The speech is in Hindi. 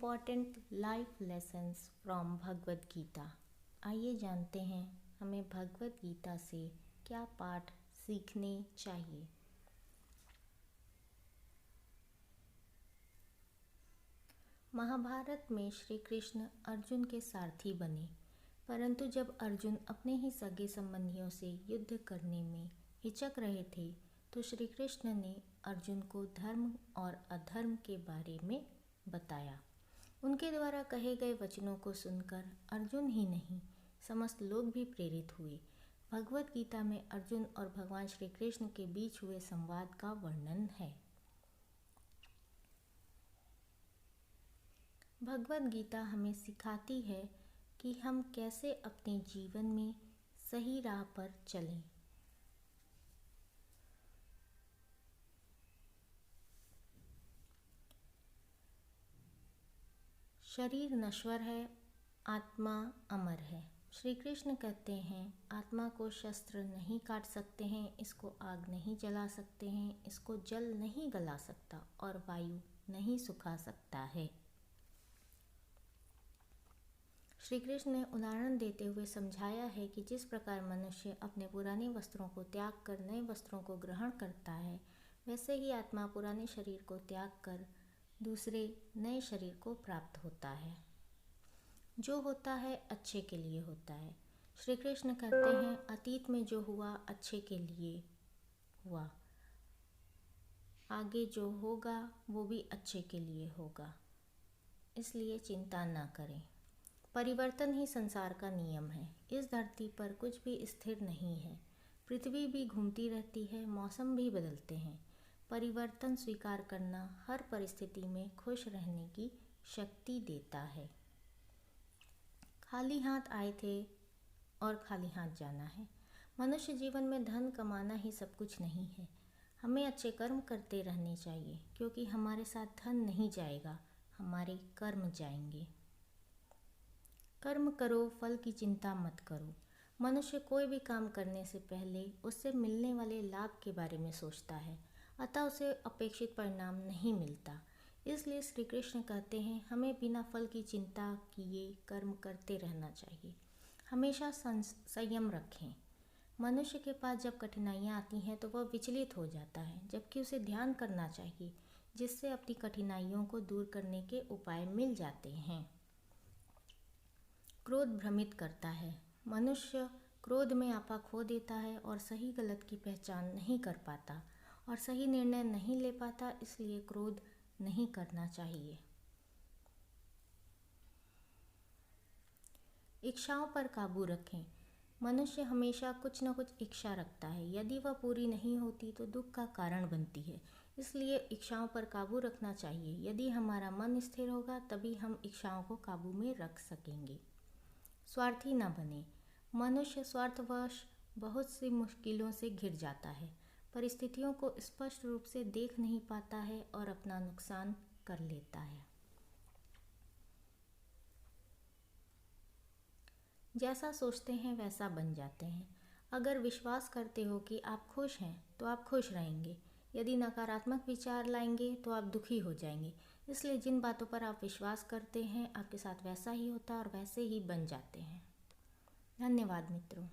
Important life lessons from Bhagavad Gita. आइए जानते हैं हमें भगवद गीता से क्या पाठ सीखने चाहिए। महाभारत में श्री कृष्ण अर्जुन के सारथी बने, परंतु जब अर्जुन अपने ही सगे संबंधियों से युद्ध करने में हिचक रहे थे तो श्री कृष्ण ने अर्जुन को धर्म और अधर्म के बारे में बताया। उनके द्वारा कहे गए वचनों को सुनकर अर्जुन ही नहीं समस्त लोग भी प्रेरित हुए। भगवद गीता में अर्जुन और भगवान श्री कृष्ण के बीच हुए संवाद का वर्णन है। भगवद गीता हमें सिखाती है कि हम कैसे अपने जीवन में सही राह पर चलें। शरीर नश्वर है, आत्मा अमर है। श्री कृष्ण कहते हैं आत्मा को शस्त्र नहीं काट सकते हैं, इसको आग नहीं जला सकते हैं, इसको जल नहीं गला सकता और वायु नहीं सुखा सकता है। श्री कृष्ण ने उदाहरण देते हुए समझाया है कि जिस प्रकार मनुष्य अपने पुराने वस्त्रों को त्याग कर नए वस्त्रों को ग्रहण करता है, वैसे ही आत्मा पुराने शरीर को त्याग कर दूसरे नए शरीर को प्राप्त होता है। जो होता है अच्छे के लिए होता है। श्री कृष्ण कहते हैं अतीत में जो हुआ अच्छे के लिए हुआ, आगे जो होगा वो भी अच्छे के लिए होगा, इसलिए चिंता न करें। परिवर्तन ही संसार का नियम है। इस धरती पर कुछ भी स्थिर नहीं है। पृथ्वी भी घूमती रहती है, मौसम भी बदलते हैं। परिवर्तन स्वीकार करना हर परिस्थिति में खुश रहने की शक्ति देता है। खाली हाथ आए थे और खाली हाथ जाना है। मनुष्य जीवन में धन कमाना ही सब कुछ नहीं है। हमें अच्छे कर्म करते रहने चाहिए, क्योंकि हमारे साथ धन नहीं जाएगा, हमारे कर्म जाएंगे। कर्म करो, फल की चिंता मत करो। मनुष्य कोई भी काम करने से पहले उससे मिलने वाले लाभ के बारे में सोचता है, अतः उसे अपेक्षित परिणाम नहीं मिलता। इसलिए श्री कृष्ण कहते हैं हमें बिना फल की चिंता किए कर्म करते रहना चाहिए। हमेशा संयम रखें। मनुष्य के पास जब कठिनाइयाँ आती हैं तो वह विचलित हो जाता है, जबकि उसे ध्यान करना चाहिए, जिससे अपनी कठिनाइयों को दूर करने के उपाय मिल जाते हैं। क्रोध भ्रमित करता है। मनुष्य क्रोध में आपा खो देता है और सही गलत की पहचान नहीं कर पाता और सही निर्णय नहीं ले पाता, इसलिए क्रोध नहीं करना चाहिए। इच्छाओं पर काबू रखें। मनुष्य हमेशा कुछ न कुछ इच्छा रखता है, यदि वह पूरी नहीं होती तो दुख का कारण बनती है। इसलिए इच्छाओं पर काबू रखना चाहिए। यदि हमारा मन स्थिर होगा तभी हम इच्छाओं को काबू में रख सकेंगे। स्वार्थी न बने। मनुष्य स्वार्थवश बहुत सी मुश्किलों से घिर जाता है, परिस्थितियों को स्पष्ट रूप से देख नहीं पाता है और अपना नुकसान कर लेता है। जैसा सोचते हैं वैसा बन जाते हैं। अगर विश्वास करते हो कि आप खुश हैं तो आप खुश रहेंगे। यदि नकारात्मक विचार लाएंगे तो आप दुखी हो जाएंगे। इसलिए जिन बातों पर आप विश्वास करते हैं आपके साथ वैसा ही होता है और वैसे ही बन जाते हैं। धन्यवाद मित्रों।